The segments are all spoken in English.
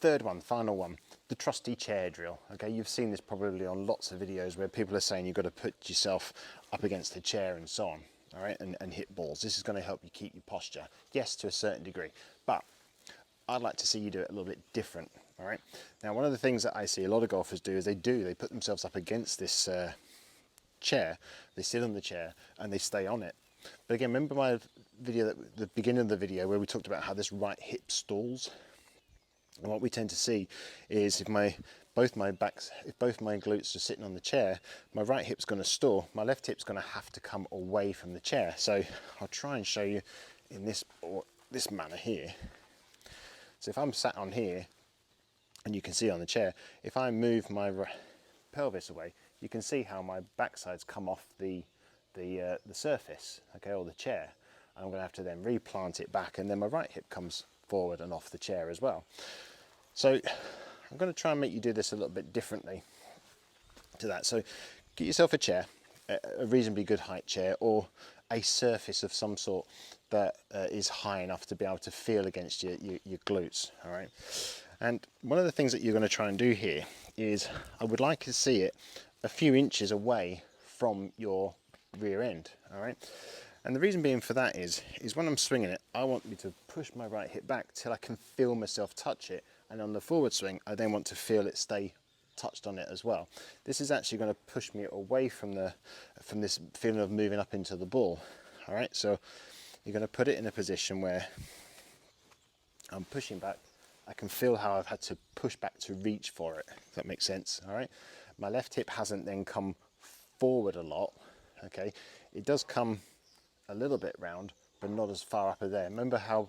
third one, final one, the trusty chair drill. Okay, you've seen this probably on lots of videos where people are saying you've got to put yourself up against the chair and so on, all right, and hit balls. This is going to help you keep your posture, yes, to a certain degree, but I'd like to see you do it a little bit different, all right? Now, one of the things that I see a lot of golfers do is they put themselves up against this chair, they sit on the chair and they stay on it. But again, remember my video, the beginning of the video where we talked about how this right hip stalls? And what we tend to see is if both my glutes are sitting on the chair, my right hip's going to stall, my left hip's going to have to come away from the chair. So I'll try and show you in this manner here. So if I'm sat on here, and you can see on the chair, if I move my pelvis away, you can see how my backside's come off the surface, okay, or the chair. And I'm going to have to then replant it back, and then my right hip comes forward and off the chair as well. So I'm going to try and make you do this a little bit differently to that. So get yourself a chair, a reasonably good height chair, or a surface of some sort that is high enough to be able to feel against your glutes, all right? And one of the things that you're going to try and do here is I would like to see it a few inches away from your rear end, all right? And the reason being for that is when I'm swinging it, I want me to push my right hip back till I can feel myself touch it. And on the forward swing, I then want to feel it stay touched on it as well. This is actually going to push me away from this feeling of moving up into the ball, all right? So you're going to put it in a position where I'm pushing back. I can feel how I've had to push back to reach for it, if that makes sense, all right? My left hip hasn't then come forward a lot, okay? It does come a little bit round, but not as far up as there. Remember how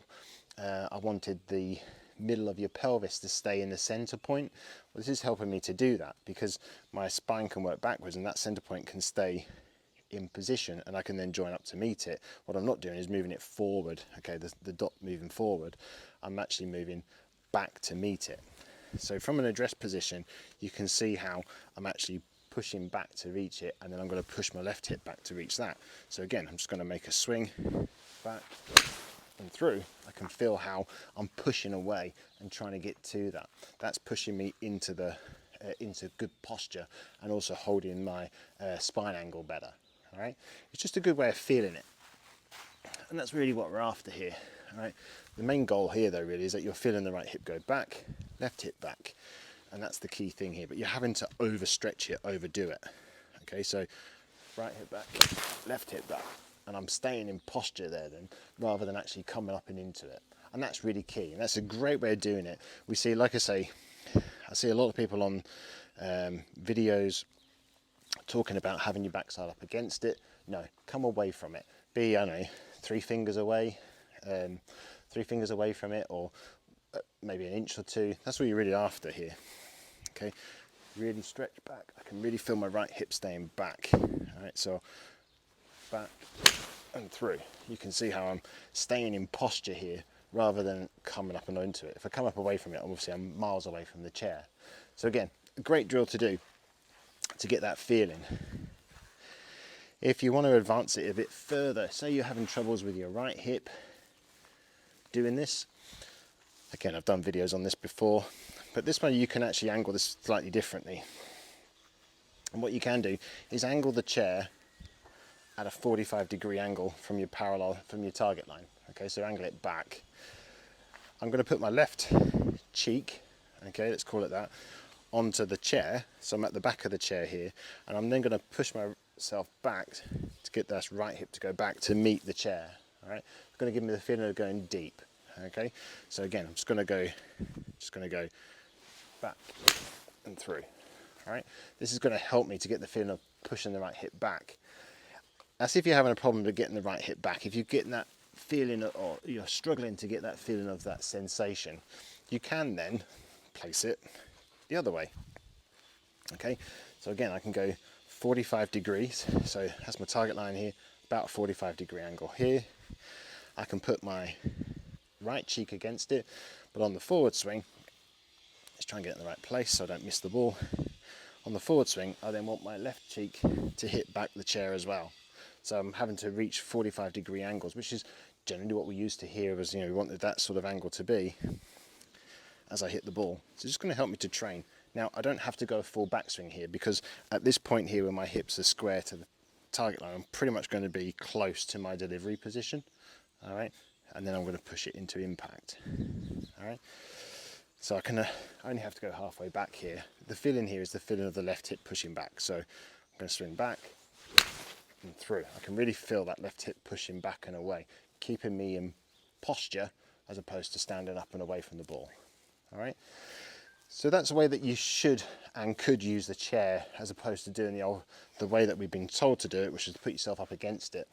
I wanted the middle of your pelvis to stay in the center point? Well, this is helping me to do that because my spine can work backwards and that center point can stay in position and I can then join up to meet it. What I'm not doing is moving it forward, okay, the dot moving forward. I'm actually moving back to meet it. So from an address position, you can see how I'm actually pushing back to reach it, and then I'm going to push my left hip back to reach that. So again, I'm just going to make a swing back and through. I can feel how I'm pushing away and trying to get to that. That's pushing me into good posture and also holding my spine angle better. All right, it's just a good way of feeling it, and that's really what we're after here. All right, the main goal here though really is that you're feeling the right hip go back, left hip back, and that's the key thing here. But you're having to overstretch it, overdo it. Okay, so right hip back, left hip back, and I'm staying in posture there then, rather than actually coming up and into it. And that's really key, and that's a great way of doing it. We see, like I say, I see a lot of people on videos talking about having your backside up against it. No, come away from it. Be, I don't know, 3 fingers away from it, or maybe an inch or 2. That's what you're really after here. Okay, really stretch back. I can really feel my right hip staying back. All right, so back and through. You can see how I'm staying in posture here rather than coming up and onto it. If I come up away from it, obviously I'm miles away from the chair. So again, a great drill to do to get that feeling. If you want to advance it a bit further, say you're having troubles with your right hip doing this, again, I've done videos on this before, but this one you can actually angle this slightly differently. And what you can do is angle the chair at a 45-degree angle from your target line. Okay, so angle it back. I'm going to put my left cheek, okay, let's call it that, onto the chair. So I'm at the back of the chair here, and I'm then going to push myself back to get that right hip to go back to meet the chair. All right, it's going to give me the feeling of going deep. Okay, so again, I'm just going to go back and through. All right, this is going to help me to get the feeling of pushing the right hip back. That's if you're having a problem with getting the right hip back. If you're getting that feeling, or you're struggling to get that feeling of that sensation, you can then place it the other way. Okay, so again, I can go 45 degrees. So that's my target line here, about a 45-degree angle here. I can put my right cheek against it, but on the forward swing, let's try and get it in the right place so I don't miss the ball. On the forward swing, I then want my left cheek to hit back the chair as well. So I'm having to reach 45-degree angles, which is generally what we used to hear as, you know, we wanted that sort of angle to be. as I hit the ball. So it's just going to help me to train. Now, I don't have to go full backswing here, because at this point here where my hips are square to the target line, I'm pretty much going to be close to my delivery position. All right, and then I'm going to push it into impact. All right, so I only have to go halfway back here. The feeling here is the feeling of the left hip pushing back. So I'm going to swing back and through. I can really feel that left hip pushing back and away, keeping me in posture as opposed to standing up and away from the ball. All right, so that's a way that you should and could use the chair, as opposed to doing the way that we've been told to do it, which is to put yourself up against it.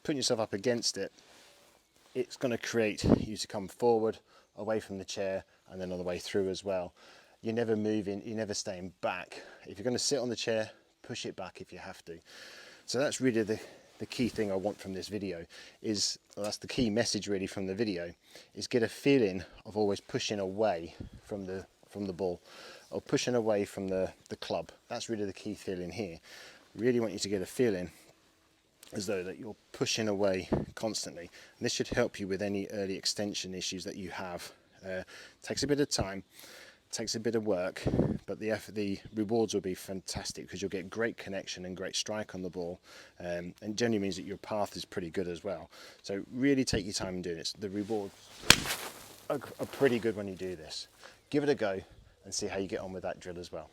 Putting yourself up against it, it's going to create you to come forward, away from the chair, and then on the way through as well. You're never moving, you're never staying back. If you're going to sit on the chair, push it back if you have to. So that's really the key thing I want from this video, that's the key message really from the video, is get a feeling of always pushing away from the ball, or pushing away from the club. That's really the key feeling here. Really want you to get a feeling as though that you're pushing away constantly. And this should help you with any early extension issues that you have. Takes a bit of time, takes a bit of work, but the rewards will be fantastic, because you'll get great connection and great strike on the ball, and generally means that your path is pretty good as well. So really take your time in doing this. The rewards are pretty good when you do this. Give it a go and see how you get on with that drill as well.